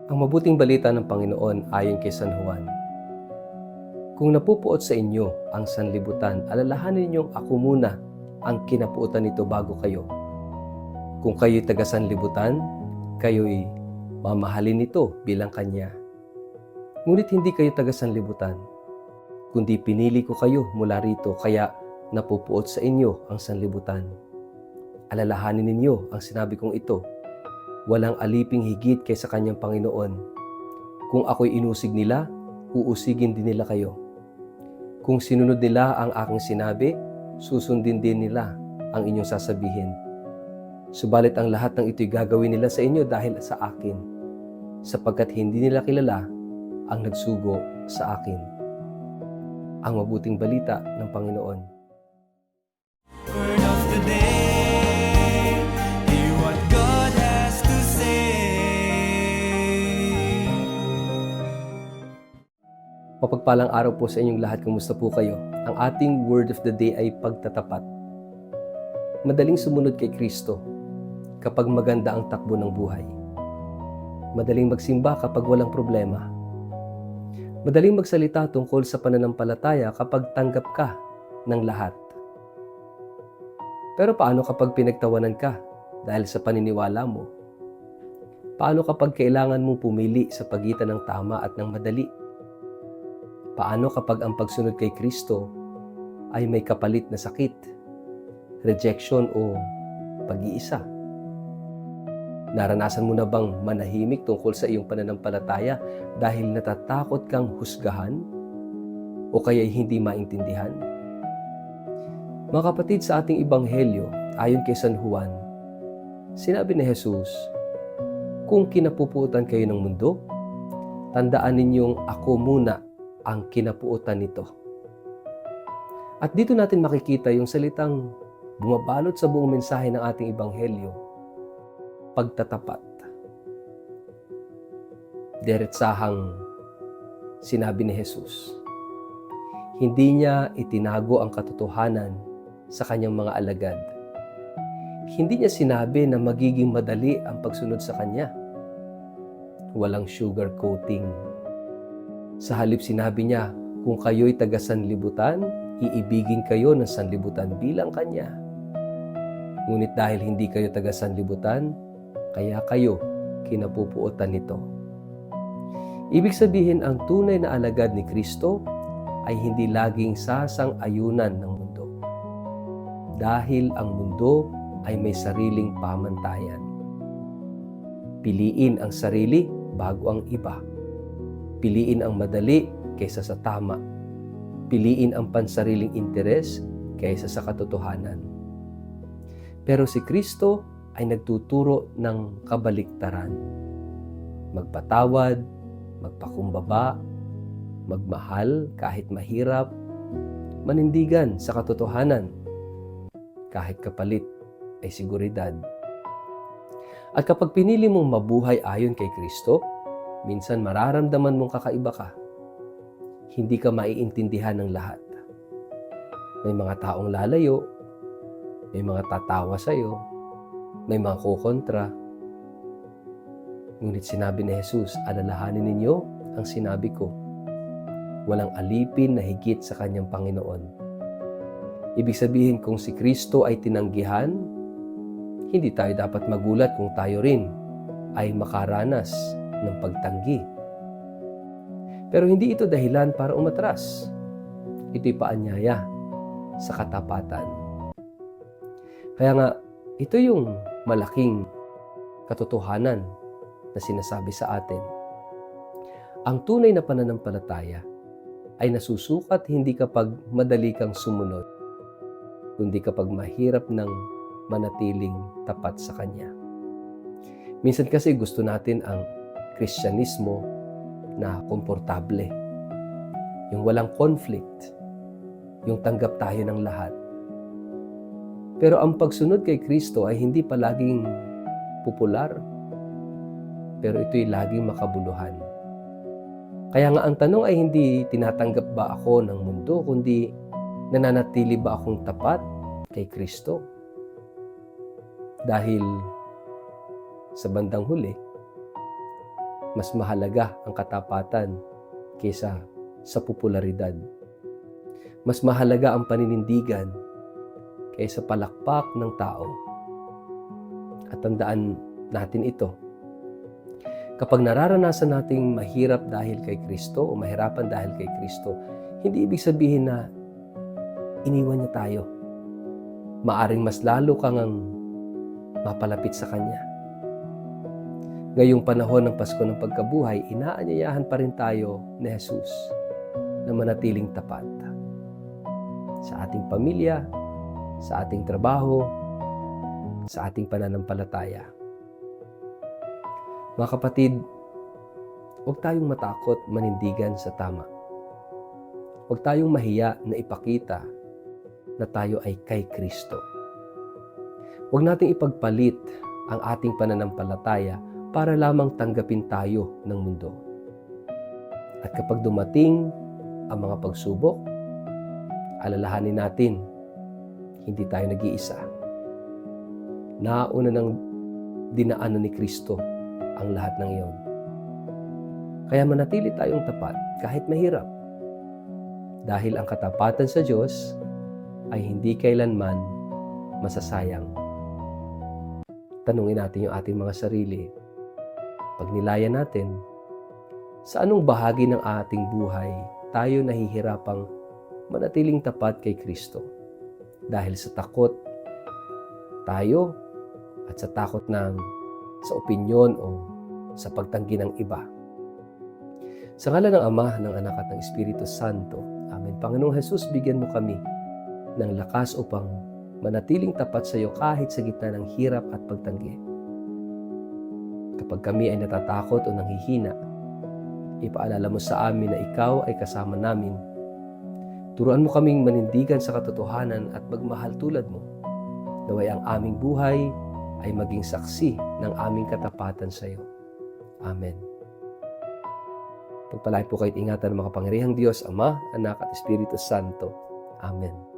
Ang mabuting balita ng Panginoon ayon kay San Juan. Kung napupuot sa inyo ang sanlibutan, alalahanin ninyong ako muna ang kinapuutan nito bago kayo. Kung kayo'y taga sanlibutan, kayo'y mamahalin nito bilang Kanya. Ngunit hindi kayo taga sanlibutan, kundi pinili ko kayo mula rito, kaya napupuot sa inyo ang sanlibutan. Alalahanin ninyo ang sinabi kong ito. Walang aliping higit kaysa Kanyang Panginoon. Kung ako'y inusig nila, uusigin din nila kayo. Kung sinunod nila ang aking sinabi, susundin din nila ang inyong sasabihin. Subalit ang lahat ng ito'y gagawin nila sa inyo dahil sa akin, sapagkat hindi nila kilala ang nagsugo sa akin. Ang mabuting balita ng Panginoon. Word of the day, hear what God has to say. Mapagpalang araw po sa inyong lahat. Kumusta po kayo? Ang ating word of the day ay pagtatapat. Madaling sumunod kay Kristo kapag maganda ang takbo ng buhay. Madaling magsimba kapag walang problema. Madaling magsalita tungkol sa pananampalataya kapag tanggap ka ng lahat. Pero paano kapag pinagtawanan ka dahil sa paniniwala mo? Paano kapag kailangan mong pumili sa pagitan ng tama at ng madali? Paano kapag ang pagsunod kay Kristo ay may kapalit na sakit, rejection o pag-iisa? Naranasan mo na bang manahimik tungkol sa iyong pananampalataya dahil natatakot kang husgahan o kaya'y hindi maintindihan? Mga kapatid, sa ating ebanghelyo, ayon kay San Juan, sinabi ni Jesus, kung kinapupuutan kayo ng mundo, tandaan ninyong ako muna ang kinapuutan nito. At dito natin makikita yung salitang bumabalot sa buong mensahe ng ating ebanghelyo, pagtatapat. Diretsahang sinabi ni Jesus, hindi niya itinago ang katotohanan sa kanyang mga alagad. Hindi niya sinabi na magiging madali ang pagsunod sa kanya. Walang sugar coating. Sa halip sinabi niya, kung kayo'y taga sanlibutan, iibigin kayo ng sanlibutan bilang Kanya. Ngunit dahil hindi kayo taga sanlibutan, kaya kayo kinapupuotan nito. Ibig sabihin, ang tunay na alagad ni Kristo ay hindi laging sasang-ayunan ng mundo. Dahil ang mundo ay may sariling pamantayan. Piliin ang sarili bago ang iba. Piliin ang madali kaysa sa tama. Piliin ang pansariling interes kaysa sa katotohanan. Pero si Kristo ay nagtuturo ng kabaliktaran. Magpatawad, magpakumbaba, magmahal kahit mahirap, manindigan sa katotohanan, kahit kapalit ay seguridad. At kapag pinili mong mabuhay ayon kay Kristo, minsan mararamdaman mong kakaiba ka. Hindi ka maiintindihan ng lahat. May mga taong lalayo, may mga tatawa sa'yo, may mga kukontra. Ngunit sinabi ni Jesus, alalahanin ninyo ang sinabi ko. Walang alipin na higit sa kanyang Panginoon. Ibig sabihin, kung si Kristo ay tinanggihan, hindi tayo dapat magulat kung tayo rin ay makaranas ng pagtanggi. Pero hindi ito dahilan para umatras. Ito'y paanyaya sa katapatan. Kaya nga, ito yung malaking katotohanan na sinasabi sa atin. Ang tunay na pananampalataya ay nasusukat hindi kapag madali kang sumunod, kundi kapag mahirap ng manatiling tapat sa Kanya. Minsan kasi gusto natin ang Kristyanismo na komportable, yung walang conflict, yung tanggap tayo ng lahat. Pero ang pagsunod kay Kristo ay hindi palaging popular, pero ito'y laging makabuluhan. Kaya nga ang tanong ay hindi tinatanggap ba ako ng mundo, kundi nananatili ba akong tapat kay Kristo? Dahil sa bandang huli, Mas mahalaga ang katapatan kaysa sa popularidad. Mas mahalaga ang paninindigan kaysa palakpak ng tao. At tandaan natin ito. Kapag nararanasan nating mahirap dahil kay Kristo o mahirapan dahil kay Kristo, hindi ibig sabihin na iniwan niya tayo. Maaring mas lalo kang mapalapit sa Kanya. Ngayong panahon ng Pasko ng Pagkabuhay, inaanyayahan pa rin tayo ni Jesus na manatiling tapat sa ating pamilya, sa ating trabaho, sa ating pananampalataya. Mga kapatid, huwag tayong matakot manindigan sa tama. Huwag tayong mahiya na ipakita na tayo ay kay Kristo. Huwag nating ipagpalit ang ating pananampalataya para lamang tanggapin tayo ng mundo. At kapag dumating ang mga pagsubok, alalahanin natin, hindi tayo nag-iisa. Nauna ng dinaanan ni Kristo ang lahat ng iyon. Kaya manatili tayong tapat kahit mahirap. Dahil ang katapatan sa Diyos ay hindi kailanman masasayang. Tanungin natin yung ating mga sarili. Pag nilayan natin, sa anong bahagi ng ating buhay tayo nahihirapang manatiling tapat kay Kristo? Dahil sa takot tayo at sa takot sa opinyon o sa pagtanggi ng iba. Sa ngalan ng Ama, ng Anak at ng Espiritu Santo. Amen. Panginoong Jesus, bigyan mo kami ng lakas upang manatiling tapat sa iyo kahit sa gitna ng hirap at pagtanggi. Kapag kami ay natatakot o nanghihina, ipaalala mo sa amin na ikaw ay kasama namin. Turuan mo kaming manindigan sa katotohanan at magmahal tulad mo. Naway ang aming buhay ay maging saksi ng aming katapatan sa iyo. Amen. Pagpalain po kayo't ingatan ng makapangyarihang Diyos, Ama, Anak at Espiritu Santo. Amen.